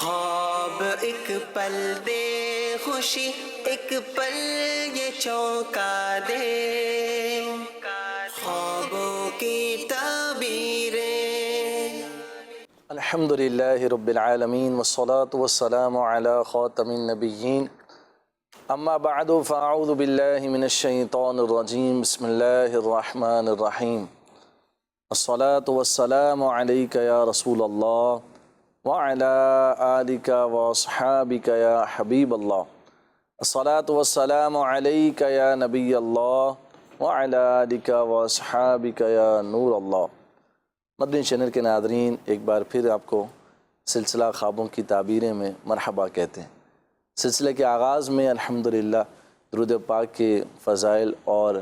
خواب ایک پل دے خوشی ایک پل یہ چونکا دے، خوابوں کی تعبیریں۔ الحمدللہ رب العالمین والصلاة والسلام علی خاتم النبیین، اما بعد فاعوذ باللہ من الشیطان الرجیم، بسم اللہ الرحمن الرحیم۔ الصلاة والسلام علیک یا رسول اللہ وعلی آلک واصحابک یا حبیب اللہ۔ الصلاة والسلام علیک یا نبی اللہ وعلی آلک واصحابک یا نور اللہ۔ مدنی چینل کے ناظرین، ایک بار پھر آپ کو سلسلہ خوابوں کی تعبیریں میں مرحبا کہتے ہیں۔ سلسلے کے آغاز میں الحمدللہ درود پاک کے فضائل اور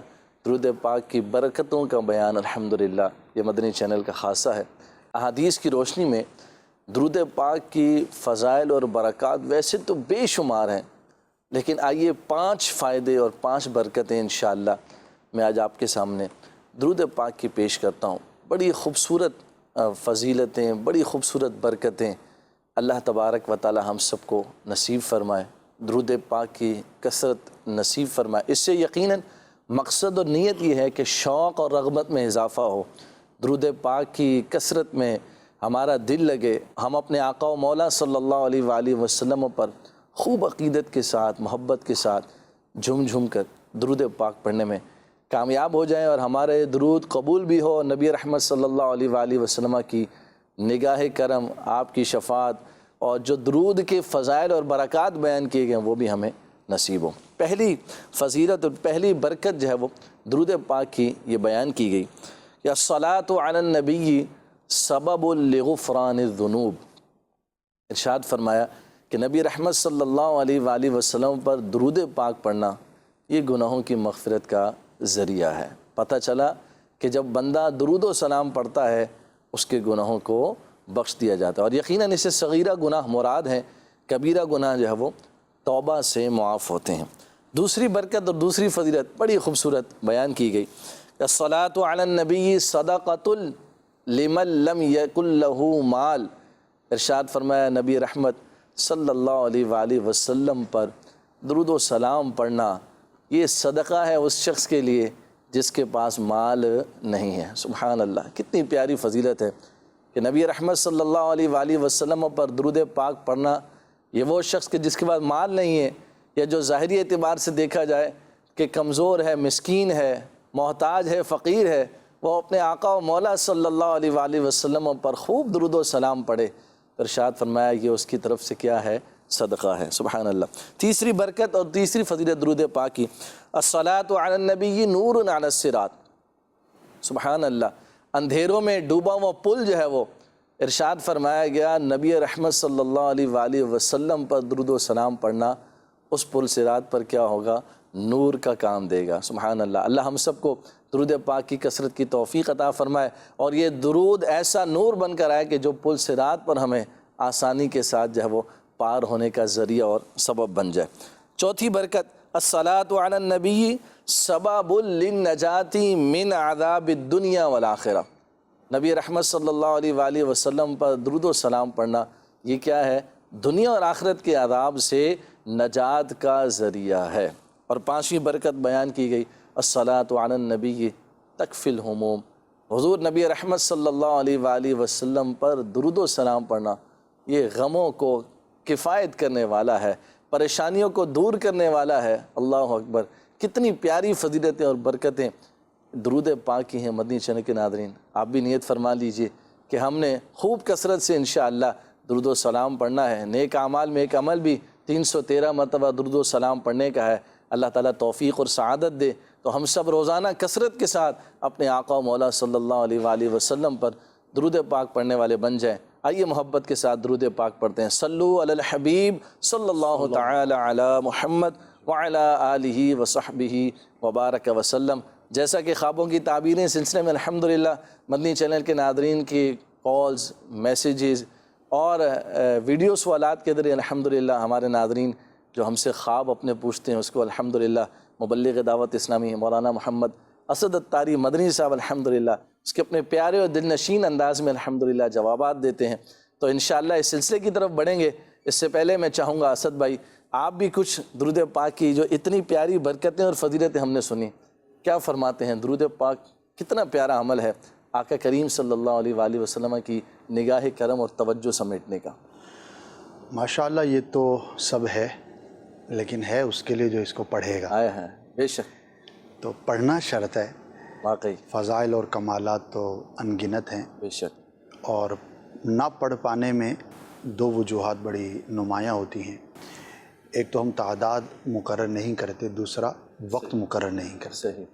درود پاک کی برکتوں کا بیان الحمدللہ یہ مدنی چینل کا خاصہ ہے۔ احادیث کی روشنی میں درود پاک کی فضائل اور برکات ویسے تو بے شمار ہیں، لیکن آئیے 5 فائدے اور 5 برکتیں انشاءاللہ میں آج آپ کے سامنے درود پاک کی پیش کرتا ہوں۔ بڑی خوبصورت فضیلتیں، بڑی خوبصورت برکتیں اللہ تبارک و تعالی ہم سب کو نصیب فرمائے، درود پاک کی کثرت نصیب فرمائے۔ اس سے یقیناً مقصد اور نیت یہ ہے کہ شوق اور رغبت میں اضافہ ہو، درود پاک کی کثرت میں ہمارا دل لگے، ہم اپنے آقا و مولا صلی اللہ علیہ وآلہ وسلم پر خوب عقیدت کے ساتھ، محبت کے ساتھ جھوم جھوم کر درود پاک پڑھنے میں کامیاب ہو جائیں، اور ہمارے درود قبول بھی ہو، نبی رحمت صلی اللہ علیہ وآلہ وسلم کی نگاہ کرم، آپ کی شفاعت اور جو درود کے فضائل اور برکات بیان کیے گئے ہیں وہ بھی ہمیں نصیب ہوں۔ پہلی فضیلت اور پہلی برکت جو ہے وہ درود پاک کی یہ بیان کی گئی کہ الصلاۃ علی النبی سبب لغفران الذنوب۔ ارشاد فرمایا کہ نبی رحمت صلی اللہ علیہ وآلہ وسلم پر درود پاک پڑھنا یہ گناہوں کی مغفرت کا ذریعہ ہے۔ پتہ چلا کہ جب بندہ درود و سلام پڑھتا ہے اس کے گناہوں کو بخش دیا جاتا ہے، اور یقیناً اسے صغیرہ گناہ مراد ہیں، کبیرہ گناہ جو ہے وہ توبہ سے معاف ہوتے ہیں۔ دوسری برکت اور دوسری فضیلت بڑی خوبصورت بیان کی گئی، الصلاۃ علی النبی صدقۃ لمن لم یکن لہ مال۔ ارشاد فرمایا نبی رحمت صلی اللہ علیہ وآلہ وسلم پر درود و سلام پڑھنا یہ صدقہ ہے اس شخص کے لیے جس کے پاس مال نہیں ہے۔ سبحان اللہ، کتنی پیاری فضیلت ہے کہ نبی رحمت صلی اللہ علیہ وآلہ وسلم پر درود پاک پڑھنا یہ وہ شخص کہ جس کے پاس مال نہیں ہے، یا جو ظاہری اعتبار سے دیکھا جائے کہ کمزور ہے، مسکین ہے، محتاج ہے، فقیر ہے، وہ اپنے آقا و مولا صلی اللہ علیہ وآلہ وسلم پر خوب درود و سلام پڑھے۔ ارشاد فرمایا یہ اس کی طرف سے کیا ہے؟ صدقہ ہے۔ سبحان اللہ۔ تیسری برکت اور تیسری فضیلت درود پاک کی، الصلاۃ علی النبی نور علی الصراط۔ سبحان اللہ، اندھیروں میں ڈوبا ہوا پل جو ہے وہ ارشاد فرمایا گیا نبی رحمت صلی اللہ علیہ وآلہ وسلم پر درود و سلام پڑھنا اس پل صراط پر کیا ہوگا؟ نور کا کام دے گا۔ سبحان اللہ۔ اللہ ہم سب کو درود پاک کی کثرت کی توفیق عطا فرمائے، اور یہ درود ایسا نور بن کر آئے کہ جو پل صراط پر ہمیں آسانی کے ساتھ جو ہے وہ پار ہونے کا ذریعہ اور سبب بن جائے۔ چوتھی برکت، الصلاۃ علی النبی سبب للنجاۃ من عذاب الدنیا والآخرہ۔ نبی رحمت صلی اللہ علیہ وآلہ وسلم پر درود و سلام پڑھنا یہ کیا ہے؟ دنیا اور آخرت کے عذاب سے نجات کا ذریعہ ہے۔ اور پانچویں برکت بیان کی گئی، الصلاۃ علی النبی تکفی الہموم۔ حضور نبی رحمت صلی اللہ علیہ وآلہ وسلم پر درود و سلام پڑھنا یہ غموں کو کفایت کرنے والا ہے، پریشانیوں کو دور کرنے والا ہے۔ اللہ اکبر، کتنی پیاری فضیلتیں اور برکتیں درود پاک کی ہیں۔ مدنی چینل کے ناظرین، آپ بھی نیت فرما لیجئے کہ ہم نے خوب کثرت سے انشاءاللہ درود و سلام پڑھنا ہے۔ نیک اعمال میں ایک عمل بھی 313 مرتبہ درود و سلام پڑھنے کا ہے۔ اللہ تعالیٰ توفیق اور سعادت دے تو ہم سب روزانہ کثرت کے ساتھ اپنے آقا و مولا صلی اللہ علیہ وآلہ وسلم پر درود پاک پڑھنے والے بن جائیں۔ آئیے محبت کے ساتھ درود پاک پڑھتے ہیں۔ صلو علی الحبیب صلی اللہ تعالی علی محمد وعلی آلہ وصحبہ وبارک وسلم۔ جیسا کہ خوابوں کی تعبیریں سلسلے میں الحمدللہ مدنی چینل کے ناظرین کی کالز، میسیجز اور ویڈیو سوالات کے ذریعے الحمدللہ ہمارے ناظرین جو ہم سے خواب اپنے پوچھتے ہیں اس کو الحمدللہ مبلغ دعوت اسلامی مولانا محمد اسد الطاری مدنی صاحب الحمدللہ اس کے اپنے پیارے اور دل نشین انداز میں الحمدللہ جوابات دیتے ہیں۔ تو انشاءاللہ اس سلسلے کی طرف بڑھیں گے. اس سے پہلے میں چاہوں گا اسد بھائی آپ بھی کچھ درود پاک کی جو اتنی پیاری برکتیں اور فضیلتیں ہم نے سنی، کیا فرماتے ہیں؟ درود پاک کتنا پیارا عمل ہے آقا کریم صلی اللہ علیہ وآلہ وسلم کی نگاہ کرم اور توجہ سمیٹنے کا. ماشاءاللہ یہ تو سب ہے، لیکن ہے اس کے لیے جو اس کو پڑھے گا. آیا ہے بے شک، تو پڑھنا شرط ہے. واقعی فضائل اور کمالات تو ان گنت ہیں، بے شک. اور نہ پڑھ پانے میں دو وجوہات بڑی نمایاں ہوتی ہیں. ایک تو ہم تعداد مقرر نہیں کرتے، دوسرا وقت مقرر نہیں کرتے. صحیح.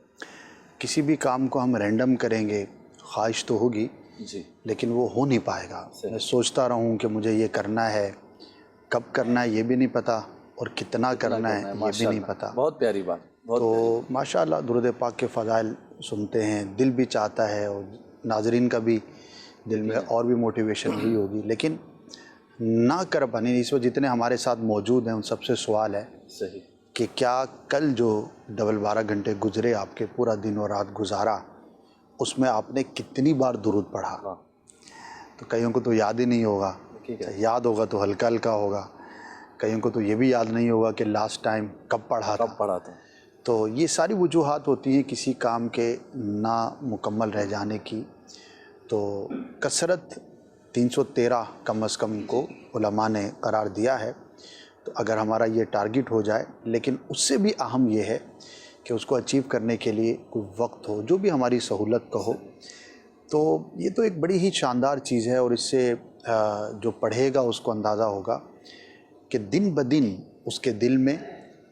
کسی بھی کام کو ہم رینڈم کریں گے، خواہش تو ہوگی جی لیکن وہ ہو نہیں پائے گا. میں سوچتا رہوں کہ مجھے یہ کرنا ہے، کب کرنا ہے یہ بھی نہیں پتہ، اور کتنا کرنا ہے یہ بھی نہیں پتہ. بہت پیاری بات. تو ماشاءاللہ درود پاک کے فضائل سنتے ہیں، دل بھی چاہتا ہے، اور ناظرین کا بھی دل میں اور بھی موٹیویشن ہوئی ہوگی، لیکن نہ کر پانے. اس وقت جتنے ہمارے ساتھ موجود ہیں ان سب سے سوال ہے صحیح کہ کیا کل جو 12 گھنٹے گزرے آپ کے، پورا دن اور رات گزارا، اس میں آپ نے کتنی بار درود پڑھا؟ تو کئیوں کو تو یاد ہی نہیں ہوگا، یاد ہوگا تو ہلکا ہلکا ہوگا. کئیوں کو تو یہ بھی یاد نہیں ہوگا کہ لاسٹ ٹائم کب پڑھا تھا. تو یہ ساری وجوہات ہوتی ہیں کسی کام کے نہ مکمل رہ جانے کی. تو کثرت 313 کم از کم کو علماء نے قرار دیا ہے. تو اگر ہمارا یہ ٹارگٹ ہو جائے، لیکن اس سے بھی اہم یہ ہے کہ اس کو اچیو کرنے کے لیے کوئی وقت ہو جو بھی ہماری سہولت کا ہو، تو یہ تو ایک بڑی ہی شاندار چیز ہے. اور اس سے جو پڑھے گا اس کو اندازہ ہوگا کہ دن بدن اس کے دل میں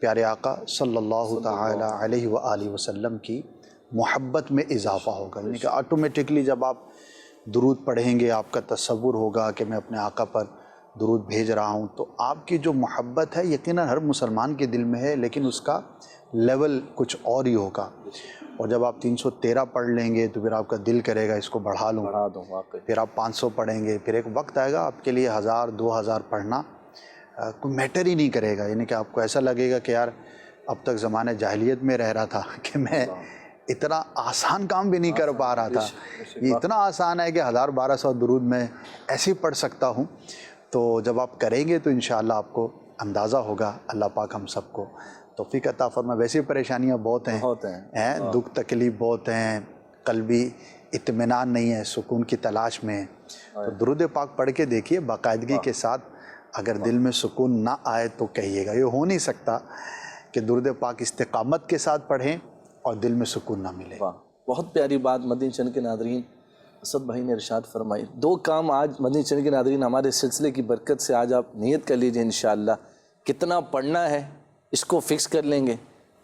پیارے آقا صلی اللہ تعالی علیہ وآلہ وسلم کی محبت میں اضافہ ہوگا. یعنی کہ آٹومیٹکلی جب آپ درود پڑھیں گے، آپ کا تصور ہوگا کہ میں اپنے آقا پر درود بھیج رہا ہوں، تو آپ کی جو محبت ہے یقیناً ہر مسلمان کے دل میں ہے، لیکن اس کا لیول کچھ اور ہی ہوگا. اور جب آپ 313 پڑھ لیں گے تو پھر آپ کا دل کرے گا اس کو بڑھا لوں. پھر آپ 500 پڑھیں گے، پھر ایک وقت آئے گا آپ کے لیے 1000 2000 پڑھنا کوئی میٹر ہی نہیں کرے گا. یعنی کہ آپ کو ایسا لگے گا کہ یار اب تک زمانہ جاہلیت میں رہ رہا تھا کہ میں اتنا آسان کام بھی نہیں کر پا رہا تھا. یہ اتنا آسان ہے کہ 1000-1200 درود میں ایسے ہی پڑھ سکتا ہوں. تو جب آپ کریں گے تو انشاءاللہ آپ کو اندازہ ہوگا. اللہ پاک ہم سب کو توفیق عطا فرمائے. ویسے پریشانیاں بہت ہیں، دکھ تکلیف بہت ہیں، قلبی اطمینان نہیں ہے، سکون کی تلاش میں. تو درود پاک پڑھ کے دیکھیے باقاعدگی کے ساتھ. اگر دل میں سکون نہ آئے تو کہیے گا. یہ ہو نہیں سکتا کہ درود پاک استقامت کے ساتھ پڑھیں اور دل میں سکون نہ ملے. بہت پیاری بات مدنی چینل کے ناظرین اسد بھائی نے ارشاد فرمائی. 2 کام آج مدنی چینل کے ناظرین ہمارے سلسلے کی برکت سے آج آپ نیت کر لیجئے. انشاءاللہ کتنا پڑھنا ہے اس کو فکس کر لیں گے،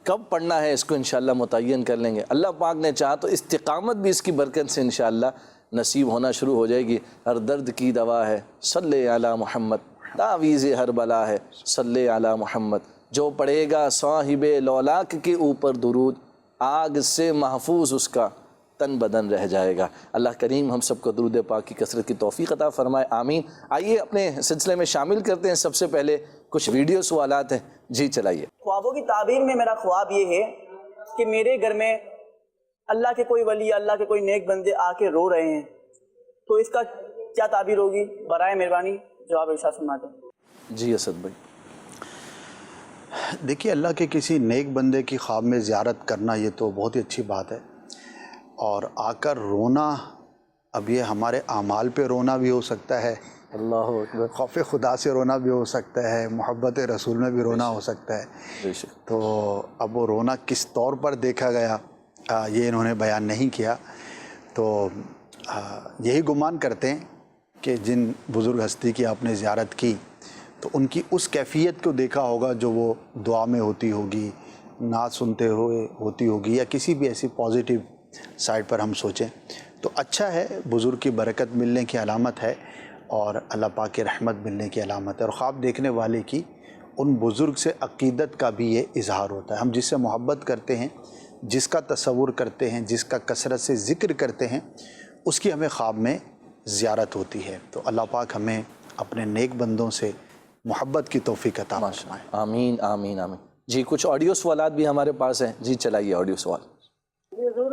کب پڑھنا ہے اس کو انشاءاللہ متعین کر لیں گے. اللہ پاک نے چاہا تو استقامت بھی اس کی برکت سے انشاءاللہ نصیب ہونا شروع ہو جائے گی. ہر درد کی دوا ہے صلی علی محمد، تعویذ ہر بلا ہے صلی علی محمد. جو پڑھے گا صاحب لولاک کے اوپر درود، آگ سے محفوظ اس کا تن بدن رہ جائے گا. اللہ کریم ہم سب کو درود پاک کی کثرت کی توفیق عطا فرمائے، آمین. آئیے اپنے سلسلے میں شامل کرتے ہیں. سب سے پہلے کچھ ویڈیو سوالات ہیں، جی چلائیے. خوابوں کی تعبیر میں میرا خواب یہ ہے کہ میرے گھر میں اللہ کے کوئی ولی، اللہ کے کوئی نیک بندے آ کے رو رہے ہیں، تو اس کا کیا تعبیر ہوگی؟ برائے مہربانی جواب ارشاد فرمائیں. جی اسد بھائی. دیکھیے اللہ کے کسی نیک بندے کی خواب میں زیارت کرنا یہ تو بہت ہی اچھی بات ہے. اور آ کر رونا، اب یہ ہمارے اعمال پہ رونا بھی ہو سکتا ہے، اللہ اکبر، خوف خدا سے رونا بھی ہو سکتا ہے، محبت رسول میں بھی رونا ہو سکتا ہے. تو اب وہ رونا کس طور پر دیکھا گیا یہ انہوں نے بیان نہیں کیا. تو یہی گمان کرتے ہیں کہ جن بزرگ ہستی کی آپ نے زیارت کی تو ان کی اس کیفیت کو دیکھا ہوگا جو وہ دعا میں ہوتی ہوگی، نعت سنتے ہوئے ہوتی ہوگی، یا کسی بھی ایسی پازیٹیو سائڈ پر ہم سوچیں تو اچھا ہے. بزرگ کی برکت ملنے کی علامت ہے اور اللہ پاک کی رحمت ملنے کی علامت ہے. اور خواب دیکھنے والے کی ان بزرگ سے عقیدت کا بھی یہ اظہار ہوتا ہے. ہم جس سے محبت کرتے ہیں، جس کا تصور کرتے ہیں، جس کا کثرت سے ذکر کرتے ہیں، اس کی ہمیں خواب میں زیارت ہوتی ہے. تو اللہ پاک ہمیں اپنے نیک بندوں سے محبت کی توفیق عطا فرمائے. آمین آمین آمین. جی کچھ آڈیو سوالات بھی ہمارے پاس ہیں، جی چلائیے آڈیو سوال. حضور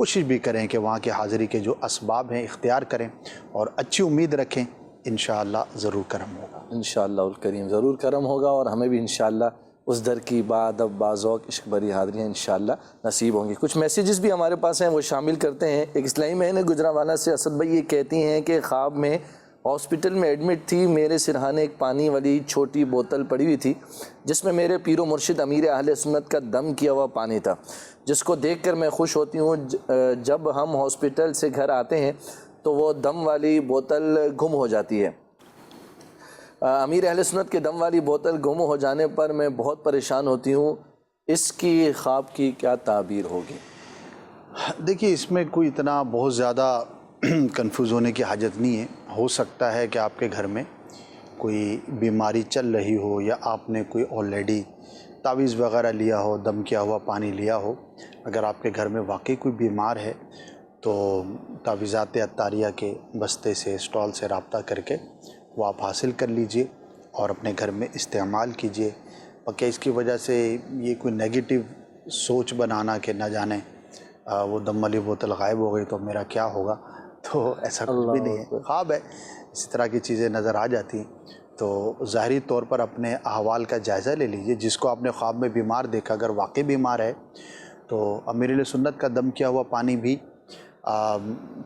کوشش بھی کریں کہ وہاں کی حاضری کے جو اسباب ہیں اختیار کریں اور اچھی امید رکھیں، انشاءاللہ ضرور کرم ہوگا۔ انشاءاللہ الکریم ضرور کرم ہوگا، اور ہمیں بھی انشاءاللہ اس در کی بادب باذوق عشق بری حاضریاں انشاءاللہ نصیب ہوں گی۔ کچھ میسیجز بھی ہمارے پاس ہیں، وہ شامل کرتے ہیں۔ ایک اسلامی بہن گجرانوالہ سے اسد بھائی یہ کہتی ہیں کہ خواب میں ہاسپٹل میں ایڈمٹ تھی، میرے سرہانے ایک پانی والی چھوٹی بوتل پڑی ہوئی تھی جس میں میرے پیر و مرشد امیر اہل سنت کا دم کیا ہوا پانی تھا، جس کو دیکھ کر میں خوش ہوتی ہوں۔ جب ہم ہاسپٹل سے گھر آتے ہیں تو وہ دم والی بوتل گم ہو جاتی ہے۔ امیر اہل سنت کے دم والی بوتل گم ہو جانے پر میں بہت پریشان ہوتی ہوں، اس کی خواب کی کیا تعبیر ہوگی؟ دیکھیے اس میں کوئی اتنا بہت زیادہ کنفیوز ہونے کی حاجت نہیں ہے۔ ہو سکتا ہے کہ آپ کے گھر میں کوئی بیماری چل رہی ہو، یا آپ نے کوئی آلریڈی تعویذ وغیرہ لیا ہو، دم کیا ہوا پانی لیا ہو۔ اگر آپ کے گھر میں واقعی کوئی بیمار ہے تو تعویذات عطاریہ کے بستے سے، اسٹال سے رابطہ کر کے وہ آپ حاصل کر لیجئے اور اپنے گھر میں استعمال کیجئے۔ کہ اس کی وجہ سے یہ کوئی نیگیٹو سوچ بنانا کہ نہ جانے وہ دم والی بوتل غائب ہو گئی تو میرا کیا ہوگا، تو ایسا کچھ بھی نہیں ہے، خواب ہے۔ اسی طرح کی چیزیں نظر آ جاتی ہیں تو ظاہری طور پر اپنے احوال کا جائزہ لے لیجئے۔ جس کو آپ نے خواب میں بیمار دیکھا، اگر واقعی بیمار ہے تو امیر اہل سنت کا دم کیا ہوا پانی بھی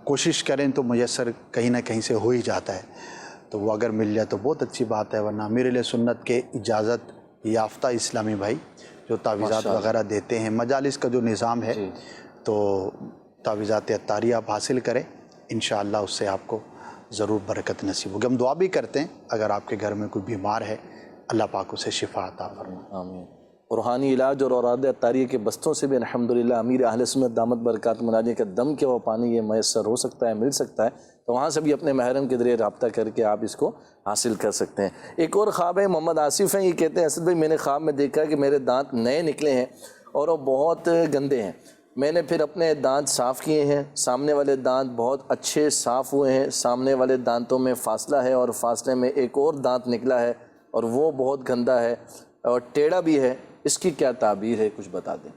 کوشش کریں تو میسر کہیں نہ کہیں سے ہو ہی جاتا ہے، تو وہ اگر مل جائے تو بہت اچھی بات ہے۔ ورنہ امیر اہل سنت کے اجازت یافتہ اسلامی بھائی جو تعویذات وغیرہ دیتے ہیں، مجالس کا جو نظام ہے، تو تعویذات عطاریہ آپ حاصل کریں، انشاءاللہ اس سے آپ کو ضرور برکت نصیب ہوگی۔ ہم دعا بھی کرتے ہیں اگر آپ کے گھر میں کوئی بیمار ہے، اللہ پاک اسے شفا عطا فرمائے۔ آمین۔ روحانی علاج اور اوراد عطاریہ کے بستوں سے بھی الحمدللہ امیر اہل سنت دامت برکاتہم العالیہ کا دم کیا ہوا پانی یہ میسر ہو سکتا ہے، مل سکتا ہے، تو وہاں سے بھی اپنے محرم کے ذریعے رابطہ کر کے آپ اس کو حاصل کر سکتے ہیں۔ ایک اور خواب ہے، محمد آصف ہیں، یہ کہتے ہیں اسد بھائی میں نے خواب میں دیکھا کہ میرے دانت نئے نکلے ہیں اور وہ بہت گندے ہیں، میں نے پھر اپنے دانت صاف کیے ہیں، سامنے والے دانت بہت اچھے صاف ہوئے ہیں، سامنے والے دانتوں میں فاصلہ ہے اور فاصلے میں ایک اور دانت نکلا ہے اور وہ بہت گندا ہے اور ٹیڑھا بھی ہے، اس کی کیا تعبیر ہے، کچھ بتا دیں۔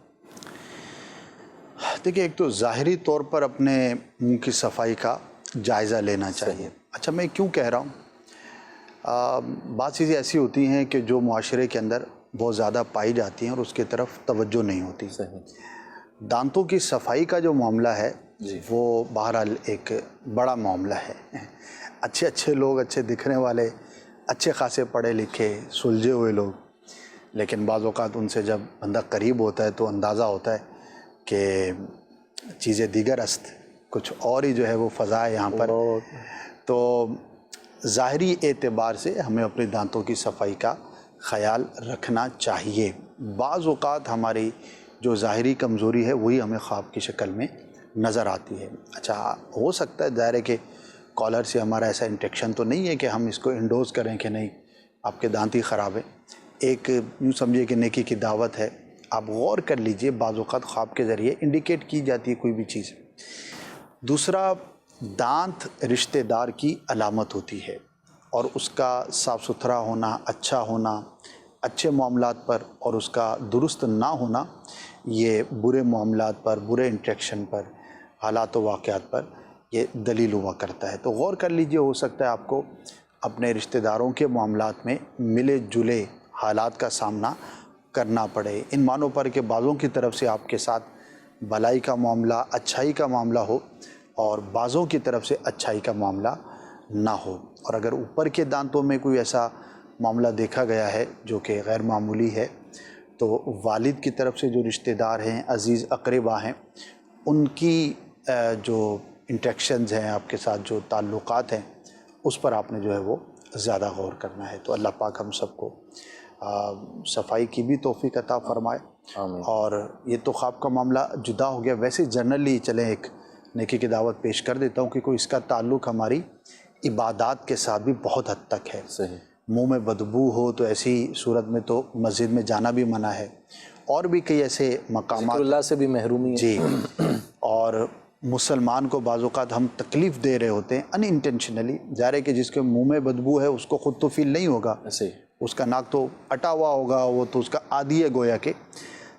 دیکھیں ایک تو ظاہری طور پر اپنے منہ کی صفائی کا جائزہ لینا چاہیے۔ اچھا میں کیوں کہہ رہا ہوں، بعض چیزیں ایسی ہوتی ہیں کہ جو معاشرے کے اندر بہت زیادہ پائی جاتی ہیں اور اس کی طرف توجہ نہیں ہوتی۔ دانتوں کی صفائی کا جو معاملہ ہے وہ بہرحال ایک بڑا معاملہ ہے۔ اچھے لوگ، اچھے دکھنے والے، اچھے خاصے پڑھے لکھے سلجھے ہوئے لوگ، لیکن بعض اوقات ان سے جب بندہ قریب ہوتا ہے تو اندازہ ہوتا ہے کہ چیزیں دیگر است، کچھ اور ہی جو ہے وہ فضا ہے یہاں پر۔ تو ظاہری اعتبار سے ہمیں اپنے دانتوں کی صفائی کا خیال رکھنا چاہیے۔ بعض اوقات ہماری جو ظاہری کمزوری ہے وہی ہمیں خواب کی شکل میں نظر آتی ہے۔ اچھا ہو سکتا ہے ظاہر ہے کہ کالر سے ہمارا ایسا انٹیکشن تو نہیں ہے کہ ہم اس کو انڈوز کریں کہ نہیں آپ کے دانت ہی خراب ہے، ایک یوں سمجھیے کہ نیکی کی دعوت ہے، آپ غور کر لیجئے، بعض اوقات خواب کے ذریعے انڈیکیٹ کی جاتی ہے کوئی بھی چیز۔ دوسرا، دانت رشتہ دار کی علامت ہوتی ہے اور اس کا صاف ستھرا ہونا، اچھا ہونا، اچھے معاملات پر اور اس کا درست نہ ہونا یہ برے معاملات پر، برے انٹریکشن پر، حالات و واقعات پر یہ دلیل ہوا کرتا ہے۔ تو غور کر لیجئے، ہو سکتا ہے آپ کو اپنے رشتہ داروں کے معاملات میں ملے جلے حالات کا سامنا کرنا پڑے، ان معنوں پر کہ بعضوں کی طرف سے آپ کے ساتھ بھلائی کا معاملہ، اچھائی کا معاملہ ہو اور بعضوں کی طرف سے اچھائی کا معاملہ نہ ہو۔ اور اگر اوپر کے دانتوں میں کوئی ایسا معاملہ دیکھا گیا ہے جو کہ غیر معمولی ہے تو والد کی طرف سے جو رشتہ دار ہیں، عزیز اقربا ہیں، ان کی جو انٹریکشنز ہیں آپ کے ساتھ، جو تعلقات ہیں، اس پر آپ نے جو ہے وہ زیادہ غور کرنا ہے۔ تو اللہ پاک ہم سب کو صفائی کی بھی توفیق عطا فرمائے۔ اور یہ تو خواب کا معاملہ جدا ہو گیا، ویسے جنرلی چلیں ایک نیکی کی دعوت پیش کر دیتا ہوں کہ کوئی اس کا تعلق ہماری عبادات کے ساتھ بھی بہت حد تک ہے۔ صحیح۔ منہ میں بدبو ہو تو ایسی صورت میں تو مسجد میں جانا بھی منع ہے، اور بھی کئی ایسے مقامات، ذکر اللہ سے بھی محرومی ہے۔ جی، اور مسلمان کو بعض اوقات ہم تکلیف دے رہے ہوتے ہیں ان انٹینشنلی، ظاہر ہے کہ جس کے منہ میں بدبو ہے اس کو خود تو فیل نہیں ہوگا، صحیح، اس کا ناک تو اٹا ہوا ہوگا، وہ تو اس کا عادی ہے گویا کہ،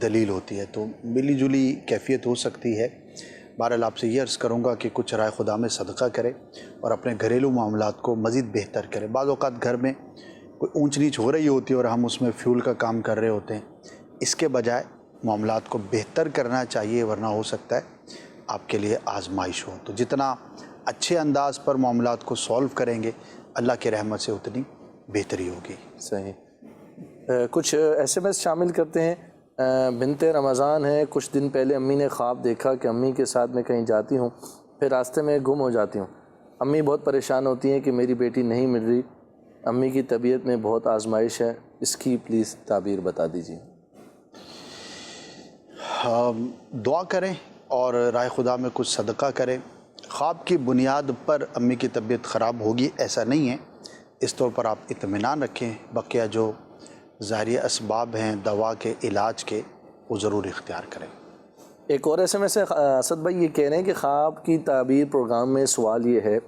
دلیل ہوتی ہے. تو ملی جلی کیفیت ہو سکتی ہے. بہرحال آپ سے یہ عرض کروں گا کہ کچھ رائے خدا میں صدقہ کرے اور اپنے گھریلو معاملات کو مزید بہتر کرے. بعض اوقات گھر میں کوئی اونچ نیچ ہو رہی ہوتی ہے اور ہم اس میں فیول کا کام کر رہے ہوتے ہیں. اس کے بجائے معاملات کو بہتر کرنا چاہیے، ورنہ ہو سکتا ہے آپ کے لیے آزمائش ہو. تو جتنا اچھے انداز پر معاملات کو سولو کریں گے اللہ کی رحمت سے اتنی بہتری ہوگی. صحیح. کچھ ایس ایم ایس شامل کرتے ہیں. بنت رمضان ہے، کچھ دن پہلے امی نے خواب دیکھا کہ امی کے ساتھ میں کہیں جاتی ہوں، پھر راستے میں گم ہو جاتی ہوں. امی بہت پریشان ہوتی ہیں کہ میری بیٹی نہیں مل رہی. امی کی طبیعت میں بہت آزمائش ہے، اس کی پلیز تعبیر بتا دیجیے. دعا کریں اور رائے خدا میں کچھ صدقہ کریں. خواب کی بنیاد پر امی کی طبیعت خراب ہوگی ایسا نہیں ہے، اس طور پر آپ اطمینان رکھیں. بقیہ جو ظاہری اسباب ہیں دوا کے، علاج کے، وہ ضرور اختیار کریں. ایک اور ایس ایم ایس ہے، اسد بھائی یہ کہہ رہے ہیں کہ خواب کی تعبیر پروگرام میں سوال یہ ہے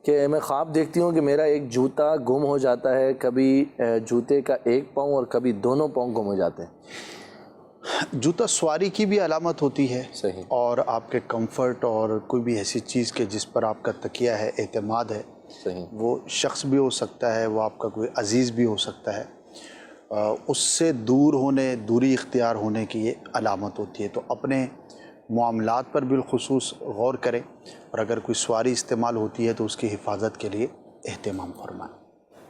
کہ میں خواب دیکھتی ہوں کہ میرا ایک جوتا گم ہو جاتا ہے، کبھی جوتے کا ایک پاؤں اور کبھی دونوں پاؤں گم ہو جاتے ہیں. جوتا سواری کی بھی علامت ہوتی ہے. صحیح. اور آپ کے کمفرٹ اور کوئی بھی ایسی چیز کے جس پر آپ کا تکیہ ہے، اعتماد ہے. صحیح. وہ شخص بھی ہو سکتا ہے، وہ آپ کا کوئی عزیز بھی ہو سکتا ہے. اس سے دور ہونے، دوری اختیار ہونے کی یہ علامت ہوتی ہے. تو اپنے معاملات پر بالخصوص غور کریں، اور اگر کوئی سواری استعمال ہوتی ہے تو اس کی حفاظت کے لیے اہتمام فرمائیں.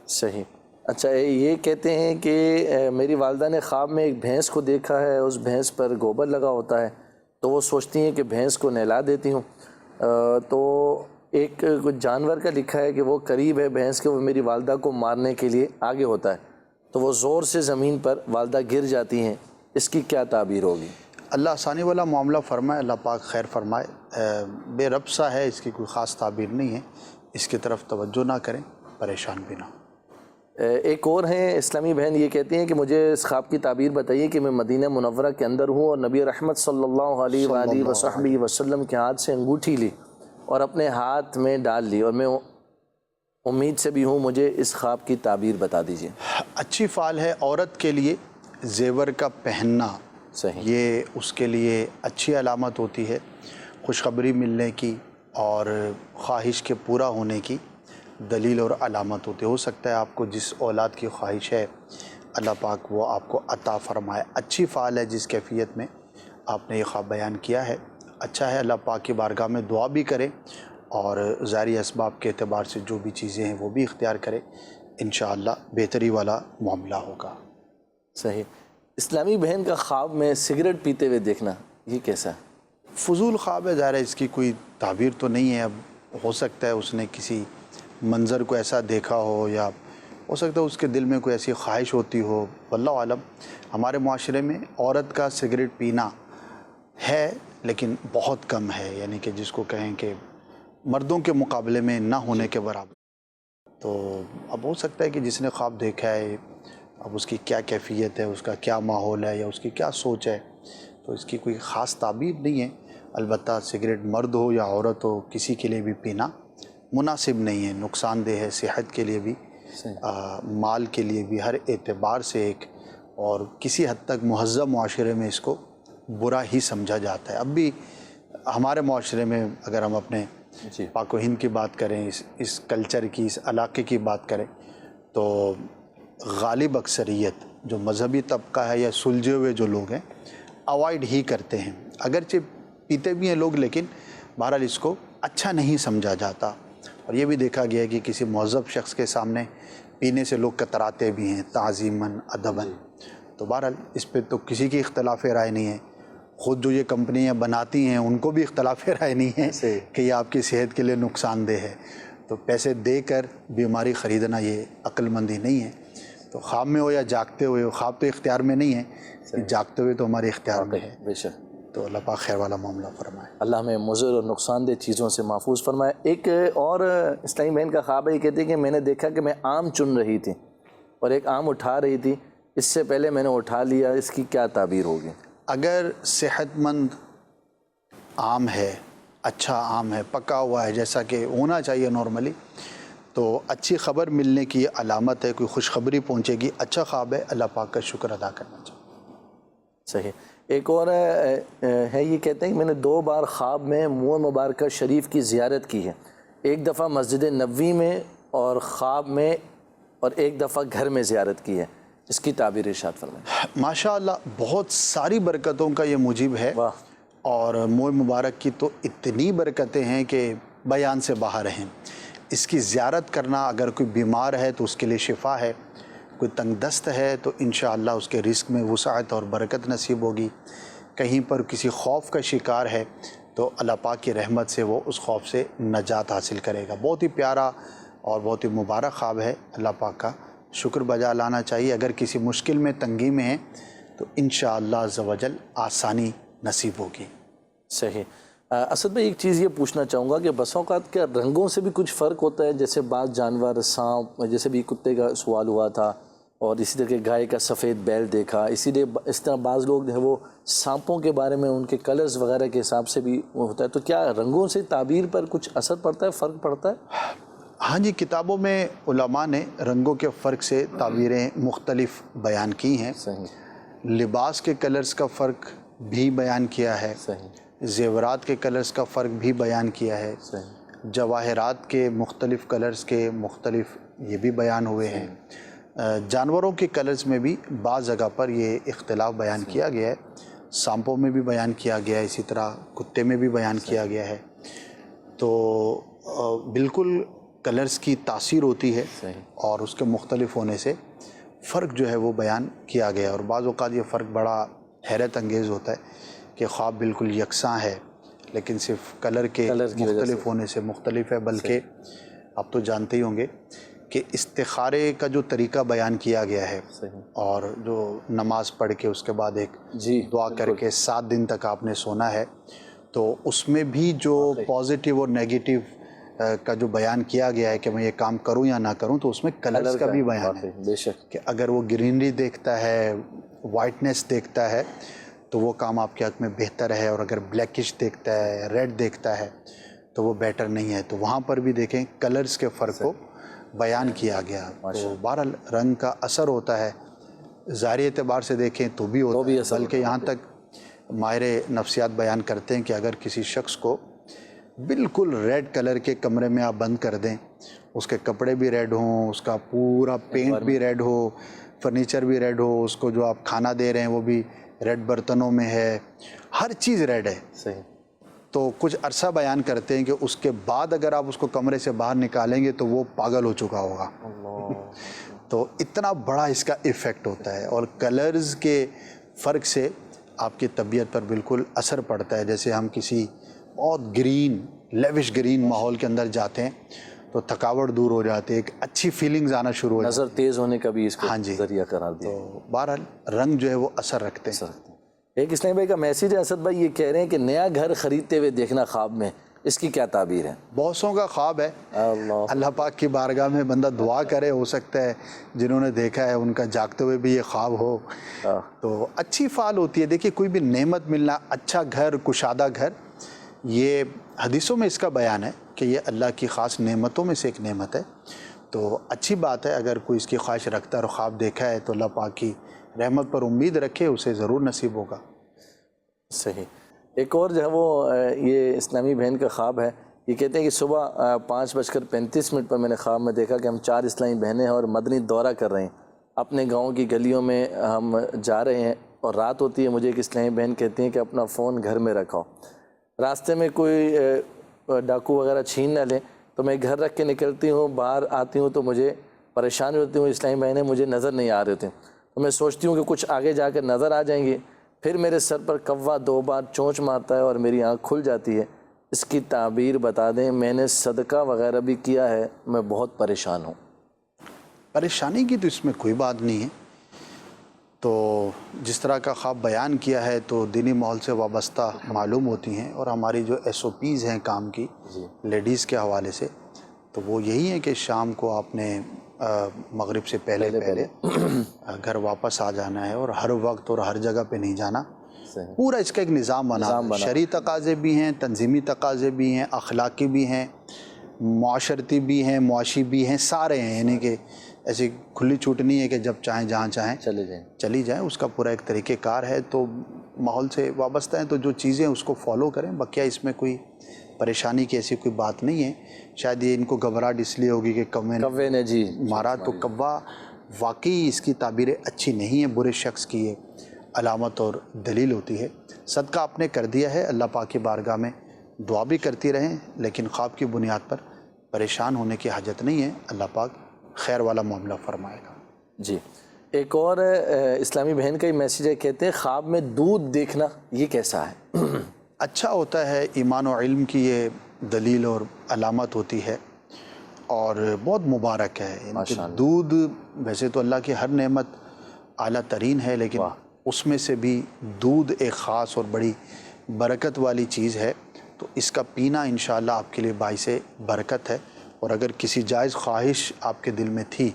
صحیح. اچھا، یہ کہتے ہیں کہ میری والدہ نے خواب میں ایک بھینس کو دیکھا ہے، اس بھینس پر گوبر لگا ہوتا ہے، تو وہ سوچتی ہیں کہ بھینس کو نہلا دیتی ہوں. تو ایک کچھ جانور کا لکھا ہے کہ وہ قریب ہے بھینس کے، وہ میری والدہ کو مارنے کے لیے آگے ہوتا ہے، تو وہ زور سے زمین پر والدہ گر جاتی ہیں. اس کی کیا تعبیر ہوگی؟ اللہ آسانی والا معاملہ فرمائے، اللہ پاک خیر فرمائے. بے رب سا ہے، اس کی کوئی خاص تعبیر نہیں ہے. اس کی طرف توجہ نہ کریں، پریشان بھی نہ ہوں. ایک اور ہیں اسلامی بہن، یہ کہتی ہیں کہ مجھے اس خواب کی تعبیر بتائیے کہ میں مدینہ منورہ کے اندر ہوں اور نبی رحمت صلی اللہ علیہ وآلہ وصحبہ وسلم کے ہاتھ سے انگوٹھی لی اور اپنے ہاتھ میں ڈال لی، اور میں امید سے بھی ہوں، مجھے اس خواب کی تعبیر بتا دیجیے. اچھی فعال ہے. عورت کے لیے زیور کا پہننا، صحیح، یہ اس کے لیے اچھی علامت ہوتی ہے، خوشخبری ملنے کی اور خواہش کے پورا ہونے کی دلیل اور علامت ہوتی ہے. ہو سکتا ہے آپ کو جس اولاد کی خواہش ہے اللہ پاک وہ آپ کو عطا فرمائے. اچھی فعال ہے جس کیفیت میں آپ نے یہ خواب بیان کیا ہے. اچھا ہے، اللہ پاک کی بارگاہ میں دعا بھی کریں اور ظاہری اسباب کے اعتبار سے جو بھی چیزیں ہیں وہ بھی اختیار کریں. انشاءاللہ بہتری والا معاملہ ہوگا. صحیح. اسلامی بہن کا خواب میں سگریٹ پیتے ہوئے دیکھنا، یہ کیسا ہے؟ فضول خواب ہے، ظاہر ہے اس کی کوئی تعبیر تو نہیں ہے. اب ہو سکتا ہے اس نے کسی منظر کو ایسا دیکھا ہو، یا ہو سکتا ہے اس کے دل میں کوئی ایسی خواہش ہوتی ہو، واللہ عالم. ہمارے معاشرے میں عورت کا سگریٹ پینا ہے لیکن بہت کم ہے، یعنی کہ جس کو کہیں کہ مردوں کے مقابلے میں نہ ہونے کے برابر. تو اب ہو سکتا ہے کہ جس نے خواب دیکھا ہے، اب اس کی کیا کیفیت ہے، اس کا کیا ماحول ہے، یا اس کی کیا سوچ ہے، تو اس کی کوئی خاص تعبیر نہیں ہے. البتہ سگریٹ مرد ہو یا عورت ہو، کسی کے لیے بھی پینا مناسب نہیں ہے، نقصان دہ ہے، صحت کے لیے بھی، مال کے لیے بھی، ہر اعتبار سے ایک، اور کسی حد تک مہذب معاشرے میں اس کو برا ہی سمجھا جاتا ہے. اب بھی ہمارے معاشرے میں اگر ہم اپنے پاک و ہند کی بات کریں، اس کلچر کی، اس علاقے کی بات کریں، تو غالب اکثریت جو مذہبی طبقہ ہے یا سلجھے ہوئے جو لوگ ہیں اوائڈ ہی کرتے ہیں. اگرچہ پیتے بھی ہیں لوگ، لیکن بہرحال اس کو اچھا نہیں سمجھا جاتا. اور یہ بھی دیکھا گیا ہے کہ کسی مہذب شخص کے سامنے پینے سے لوگ کتراتے بھی ہیں، تعظیماً، ادباً. تو بہرحال اس پہ تو کسی کی اختلاف رائے نہیں ہے. خود جو یہ کمپنیاں بناتی ہیں ان کو بھی اختلاف رائے نہیں ہے کہ یہ آپ کی صحت کے لیے نقصان دہ ہے. تو پیسے دے کر بیماری خریدنا یہ عقل مندی نہیں ہے. تو خواب میں ہو یا جاگتے ہوئے ہو، خواب تو اختیار میں نہیں ہے، جاگتے ہوئے تو ہمارے اختیار میں ہے. بے شک. تو اللہ پاک خیر والا معاملہ فرمائے. اللہ ہمیں مضر اور نقصان دہ چیزوں سے محفوظ فرمائے. ایک اور اسلامی بہن کا خواب ہے، یہ کہتے ہیں کہ میں نے دیکھا کہ میں آم چن رہی تھی اور ایک آم اٹھا رہی تھی، اس سے پہلے میں نے اٹھا لیا، اس کی کیا تعبیر ہوگی؟ اگر صحت مند آم ہے، اچھا آم ہے، پکا ہوا ہے جیسا کہ ہونا چاہیے نارملی، تو اچھی خبر ملنے کی علامت ہے، کوئی خوشخبری پہنچے گی. اچھا خواب ہے، اللہ پاک کا شکر ادا کرنا چاہیے. صحیح. ایک اور ہے یہ کہتے ہیں کہ میں نے 2 بار خواب میں منہ مبارکہ شریف کی زیارت کی ہے، ایک دفعہ مسجد نبوی میں اور خواب میں، اور ایک دفعہ گھر میں زیارت کی ہے، اس کی تعبیر ارشاد فرمائیں۔ ماشاءاللہ بہت ساری برکتوں کا یہ موجب ہے، اور منہ مبارک کی تو اتنی برکتیں ہیں کہ بیان سے باہر ہیں۔ اس کی زیارت کرنا، اگر کوئی بیمار ہے تو اس کے لیے شفا ہے، کوئی تنگ دست ہے تو انشاءاللہ اس کے رزق میں وسعت اور برکت نصیب ہوگی، کہیں پر کسی خوف کا شکار ہے تو اللہ پاک کی رحمت سے وہ اس خوف سے نجات حاصل کرے گا۔ بہت ہی پیارا اور بہت ہی مبارک خواب ہے، اللہ پاک کا شکر بجا لانا چاہیے۔ اگر کسی مشکل میں، تنگی میں ہیں تو انشاءاللہ عز و جل آسانی نصیب ہوگی۔ صحیح۔ اسد بھائی ایک چیز یہ پوچھنا چاہوں گا کہ بسوں اوقات کیا رنگوں سے بھی کچھ فرق ہوتا ہے؟ جیسے بعض جانور، سانپ، جیسے بھی کتے کا سوال ہوا تھا، اور اسی طرح گائے کا سفید بیل دیکھا، اسی لیے اس طرح بعض لوگ جو ہے وہ سانپوں کے بارے میں ان کے کلرز وغیرہ کے حساب سے بھی ہوتا ہے، تو کیا رنگوں سے تعبیر پر کچھ اثر پڑتا ہے، فرق پڑتا ہے؟ ہاں جی، کتابوں میں علماء نے رنگوں کے فرق سے تعبیریں مختلف بیان کی ہیں۔ صحیح۔ لباس کے کلرز کا فرق بھی بیان کیا ہے، صحیح۔ زیورات کے کلرز کا فرق بھی بیان کیا ہے، صحیح۔ جواہرات کے مختلف کلرز کے مختلف یہ بھی بیان ہوئے ہیں۔ جانوروں کے کلرز میں بھی بعض جگہ پر یہ اختلاف بیان کیا گیا ہے، سانپوں میں بھی بیان کیا گیا ہے، اسی طرح کتے میں بھی بیان کیا گیا ہے۔ تو بالکل کلرز کی تاثیر ہوتی ہے، اور اس کے مختلف ہونے سے فرق جو ہے وہ بیان کیا گیا ہے، اور بعض اوقات یہ فرق بڑا حیرت انگیز ہوتا ہے کہ خواب بالکل یکساں ہے لیکن صرف کلر کے مختلف ہونے سے مختلف ہے۔ بلکہ آپ تو جانتے ہی ہوں گے کہ استخارے کا جو طریقہ بیان کیا گیا ہے، اور جو نماز پڑھ کے اس کے بعد ایک دعا کر کے 7 دن تک آپ نے سونا ہے، تو اس میں بھی جو پازیٹیو اور نیگیٹیو کا جو بیان کیا گیا ہے کہ میں یہ کام کروں یا نہ کروں، تو اس میں کلرز کا بھی بیان ہے، بے شک، کہ اگر وہ گرینری دیکھتا ہے، وائٹنس دیکھتا ہے تو وہ کام آپ کے حق میں بہتر ہے، اور اگر بلیکش دیکھتا ہے، ریڈ دیکھتا ہے تو وہ بیٹر نہیں ہے۔ تو وہاں پر بھی دیکھیں کلرز کے فرق کو بیان کیا گیا۔ تو بہرحال رنگ کا اثر ہوتا ہے، ظاہری اعتبار سے دیکھیں تو بھی ہوتا ہے، بلکہ یہاں تک ماہر نفسیات بیان کرتے ہیں کہ اگر کسی شخص کو بالکل ریڈ کلر کے کمرے میں آپ بند کر دیں، اس کے کپڑے بھی ریڈ ہوں، اس کا پورا پینٹ بھی ریڈ ہو، فرنیچر بھی ریڈ ہو، اس کو جو آپ کھانا دے رہے ہیں وہ بھی ریڈ برتنوں میں ہے، ہر چیز ریڈ ہے، صحیح، تو کچھ عرصہ بیان کرتے ہیں کہ اس کے بعد اگر آپ اس کو کمرے سے باہر نکالیں گے تو وہ پاگل ہو چکا ہوگا۔ تو اتنا بڑا اس کا ایفیکٹ ہوتا ہے، اور کلرز کے فرق سے آپ کی طبیعت پر بالکل اثر پڑتا ہے۔ جیسے ہم کسی بہت گرین، لیوش گرین ماحول کے اندر جاتے ہیں تو تھکاوٹ دور ہو جاتی ہے، ایک اچھی فیلنگز آنا شروع ہو جاتی ہے، نظر تیز ہونے کا بھی اس کو ذریعہ قرار دیا۔ تو بہرحال رنگ جو ہے وہ اثر رکھتے ہیں۔ ایک اسلام بھائی کا میسیج ہے، اسد بھائی یہ کہہ رہے ہیں کہ نیا گھر خریدتے ہوئے دیکھنا خواب میں، اس کی کیا تعبیر ہے؟ بہتوں کا خواب ہے، اللہ پاک کی بارگاہ میں بندہ دعا کرے، ہو سکتا ہے جنہوں نے دیکھا ہے ان کا جاگتے ہوئے بھی یہ خواب ہو، تو اچھی فعال ہوتی ہے۔ دیکھیے کوئی بھی نعمت ملنا، اچھا گھر، کشادہ گھر، یہ حدیثوں میں اس کا بیان ہے کہ یہ اللہ کی خاص نعمتوں میں سے ایک نعمت ہے، تو اچھی بات ہے اگر کوئی اس کی خواہش رکھتا ہے اور خواب دیکھا ہے تو اللہ پاک کی رحمت پر امید رکھے، اسے ضرور نصیب ہوگا۔ صحیح۔ ایک اور جو ہے وہ یہ اسلامی بہن کا خواب ہے، یہ کہتے ہیں کہ صبح 5:35 پر میں نے خواب میں دیکھا کہ ہم 4 اسلامی بہنیں ہیں اور مدنی دورہ کر رہے ہیں، اپنے گاؤں کی گلیوں میں ہم جا رہے ہیں، اور رات ہوتی ہے، مجھے ایک اسلامی بہن کہتی ہیں کہ اپنا فون گھر میں رکھو، راستے میں کوئی ڈاکو وغیرہ چھین نہ لیں، تو میں گھر رکھ کے نکلتی ہوں، باہر آتی ہوں تو مجھے پریشانی ہوتی ہوں، اسلامی بہنیں مجھے نظر نہیں آ رہے ہوتے، تو میں سوچتی ہوں کہ کچھ آگے جا کر نظر آ جائیں گے، پھر میرے سر پر کوا 2 بار چونچ مارتا ہے اور میری آنکھ کھل جاتی ہے، اس کی تعبیر بتا دیں، میں نے صدقہ وغیرہ بھی کیا ہے، میں بہت پریشان ہوں۔ پریشانی کی تو اس میں کوئی بات نہیں ہے، تو جس طرح کا خواب بیان کیا ہے تو دینی ماحول سے وابستہ معلوم ہوتی ہیں، اور ہماری جو SOPs ہیں کام کی لیڈیز کے حوالے سے، تو وہ یہی ہے کہ شام کو آپ نے مغرب سے پہلے گھر واپس آ جانا ہے، اور ہر وقت اور ہر جگہ پہ نہیں جانا، پورا اس کا ایک نظام بنا، شرعی تقاضے بھی ہیں، تنظیمی تقاضے بھی ہیں، اخلاقی بھی ہیں، معاشرتی بھی ہیں، معاشی بھی ہیں، سارے ہیں، یعنی کہ ایسی کھلی چھوٹ نہیں ہے کہ جب چاہیں جہاں چاہیں چلی جائیں، اس کا پورا ایک طریقہ کار ہے۔ تو ماحول سے وابستہ ہیں تو جو چیزیں اس کو فالو کریں، بقیہ اس میں کوئی پریشانی کی ایسی کوئی بات نہیں ہے۔ شاید یہ ان کو گھبراہٹ اس لیے ہوگی کہ کوے نے جی مارا، تو کوا واقعی اس کی تعبیر اچھی نہیں ہے، برے شخص کی یہ علامت اور دلیل ہوتی ہے۔ صدقہ آپ نے کر دیا ہے، اللہ پاک کی بارگاہ میں دعا بھی کرتی رہیں، لیکن خواب کی بنیاد پر پریشان ہونے کی حاجت نہیں ہے، اللہ پاک خیر والا معاملہ فرمائے گا۔ جی ایک اور اسلامی بہن کا ہی میسیج ہے، کہتے ہیں خواب میں دودھ دیکھنا یہ کیسا ہے؟ اچھا ہوتا ہے، ایمان و علم کی یہ دلیل اور علامت ہوتی ہے اور بہت مبارک ہے۔ کہ دودھ ویسے تو اللہ کی ہر نعمت اعلیٰ ترین ہے، لیکن اس میں سے بھی دودھ ایک خاص اور بڑی برکت والی چیز ہے، تو اس کا پینا انشاءاللہ آپ کے لیے باعث برکت ہے، اور اگر کسی جائز خواہش آپ کے دل میں تھی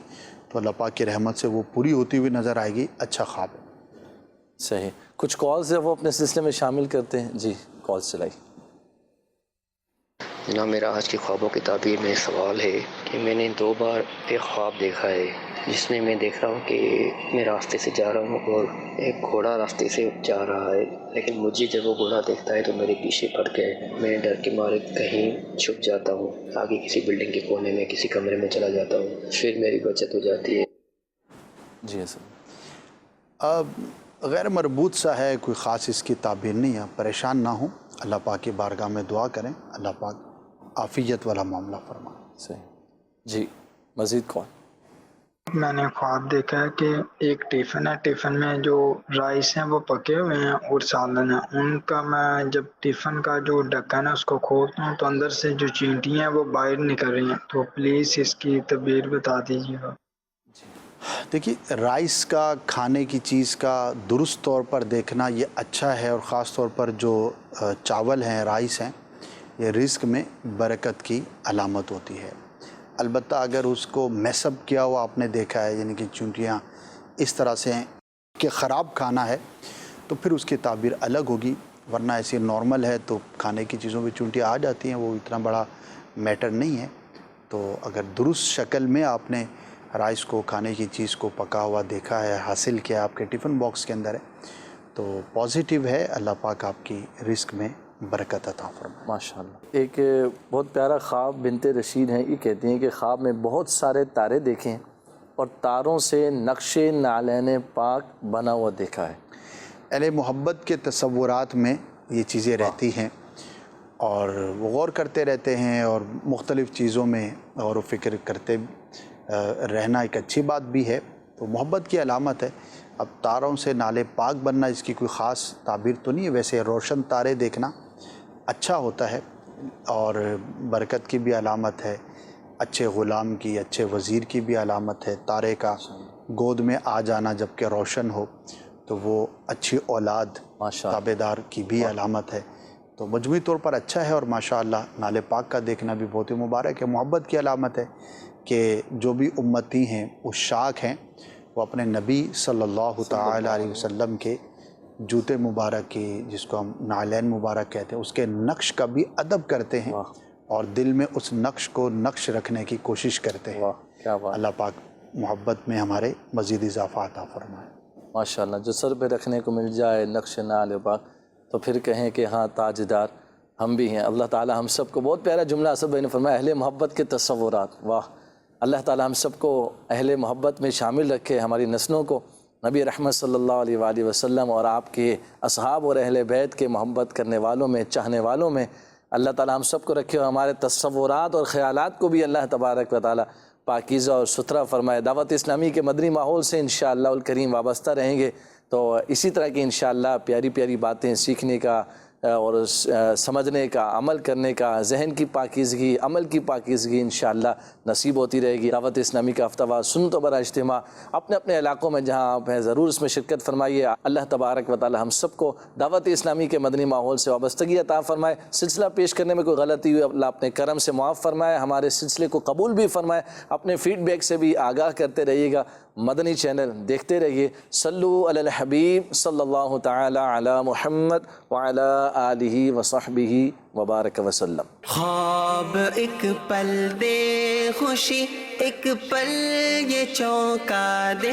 تو اللہ پاک کی رحمت سے وہ پوری ہوتی ہوئی نظر آئے گی۔ اچھا خواب ہے۔ صحیح، کچھ کالز ہیں وہ اپنے سلسلے میں شامل کرتے ہیں۔ جی کالز چلائی۔ جناب میرا آج کی خوابوں کی تعبیر میں سوال ہے کہ میں نے 2 بار ایک خواب دیکھا ہے جس میں کہہ رہا ہوں کہ میں راستے سے جا رہا ہوں اور ایک گھوڑا راستے سے جا رہا ہے، لیکن مجھے جب وہ گھوڑا دیکھتا ہے تو میرے پیچھے پڑ کے میں ڈر کے مارے کہیں چھپ جاتا ہوں، آگے کسی بلڈنگ کے کونے میں کسی کمرے میں چلا جاتا ہوں، پھر میری بچت ہو جاتی ہے۔ جی سر، اب غیر مربوط سا ہے، کوئی خاص اس کی تعبیر نہیں ہے، پریشان نہ ہوں، اللہ پاک کی بارگاہ میں دعا کریں، اللہ پاک عافیت والا معاملہ فرمائے۔ صحیح۔ جی مزید کون؟ میں نے خواب دیکھا ہے کہ ایک ٹفن ہے، ٹفن میں جو رائس ہیں وہ پکے ہوئے ہیں اور سالن ہے، ان کا میں جب ٹفن کا جو ڈھکن ہے اس کو کھولتا ہوں تو اندر سے جو چینٹی ہیں وہ باہر نکل رہی ہیں، تو پلیز اس کی تعبیر بتا دیجیے گا۔ دیکھیے رائس کا کھانے کی چیز کا درست طور پر دیکھنا یہ اچھا ہے، اور خاص طور پر جو چاول ہیں، رائس ہیں، یہ رزق میں برکت کی علامت ہوتی ہے۔ البتہ اگر اس کو میس اپ کیا ہوا آپ نے دیکھا ہے، یعنی کہ چونٹیاں اس طرح سے کہ خراب کھانا ہے، تو پھر اس کی تعبیر الگ ہوگی، ورنہ ایسی نارمل ہے تو کھانے کی چیزوں پہ چونٹیاں آ جاتی ہیں، وہ اتنا بڑا میٹر نہیں ہے۔ تو اگر درست شکل میں آپ نے رائس کو، کھانے کی چیز کو پکا ہوا دیکھا ہے، حاصل کیا، آپ کے ٹفن باکس کے اندر ہے، تو پازیٹیو ہے، اللہ پاک آپ کی رزق میں برکت عطا فرمائے۔ ماشاءاللہ۔ ایک بہت پیارا خواب بنت رشید ہیں، یہ کہتی ہیں کہ خواب میں بہت سارے تارے دیکھے ہیں اور تاروں سے نقش نعلین پاک بنا ہوا دیکھا ہے۔ اہل محبت کے تصورات میں یہ چیزیں رہتی ہیں اور وہ غور کرتے رہتے ہیں، اور مختلف چیزوں میں غور و فکر کرتے رہنا ایک اچھی بات بھی ہے، تو محبت کی علامت ہے۔ اب تاروں سے نالے پاک بننا اس کی کوئی خاص تعبیر تو نہیں ہے، ویسے روشن تارے دیکھنا اچھا ہوتا ہے اور برکت کی بھی علامت ہے، اچھے غلام کی، اچھے وزیر کی بھی علامت ہے۔ تارے کا گود میں آ جانا جب کہ روشن ہو تو وہ اچھی اولاد تابع دار کی بھی علامت ہے، تو مجموعی طور پر اچھا ہے، اور ماشاءاللہ نالے پاک کا دیکھنا بھی بہت ہی مبارک ہے۔ محبت کی علامت ہے کہ جو بھی امتی ہیں عشاق ہیں، وہ اپنے نبی صلی اللہ تعالی علیہ وسلم کے جوتے مبارک کی، جس کو ہم نعلین مبارک کہتے ہیں، اس کے نقش کا بھی ادب کرتے ہیں اور دل میں اس نقش کو نقش رکھنے کی کوشش کرتے ہیں۔ اللہ پاک محبت میں ہمارے مزید اضافہ عطا فرمائے۔ ماشاءاللہ، جو سر پہ رکھنے کو مل جائے نقش نعل پاک، تو پھر کہیں کہ ہاں تاجدار ہم بھی ہیں۔ اللہ تعالی ہم سب کو، بہت پیارا جملہ اسد بھائی نے فرمایا، اہل محبت کے تصورات، واہ، اللہ تعالی ہم سب کو اہل محبت میں شامل رکھے، ہماری نسلوں کو نبی رحمت صلی اللہ علیہ وآلہ وسلم اور آپ کے اصحاب اور اہل بیت کے محبت کرنے والوں میں، چاہنے والوں میں اللہ تعالی ہم سب کو رکھے، اور ہمارے تصورات اور خیالات کو بھی اللہ تبارک و تعالی پاکیزہ اور ستھرا فرمائے۔ دعوت اسلامی کے مدنی ماحول سے انشاءاللہ الکریم وابستہ رہیں گے تو اسی طرح کی انشاءاللہ پیاری پیاری باتیں سیکھنے کا اور سمجھنے کا، عمل کرنے کا، ذہن کی پاکیزگی، عمل کی پاکیزگی انشاءاللہ نصیب ہوتی رہے گی۔ دعوت اسلامی کا ہفتہ وار سنت و برا اجتماع اپنے اپنے علاقوں میں جہاں آپ ہیں ضرور اس میں شرکت فرمائیے۔ اللہ تبارک و تعالی ہم سب کو دعوت اسلامی کے مدنی ماحول سے وابستگی عطا فرمائے۔ سلسلہ پیش کرنے میں کوئی غلطی ہوئی اللہ اپنے کرم سے معاف فرمائے، ہمارے سلسلے کو قبول بھی فرمائے۔ اپنے فیڈ بیک سے بھی آگاہ کرتے رہیے گا، مدنی چینل دیکھتے رہیے۔ صلو علی الحبیب صلی اللہ تعالی علی محمد وعلی آلہ وصحبہ وبارک وسلم۔ خواب ایک پل دے خوشی، ایک پل یہ چونکا دے،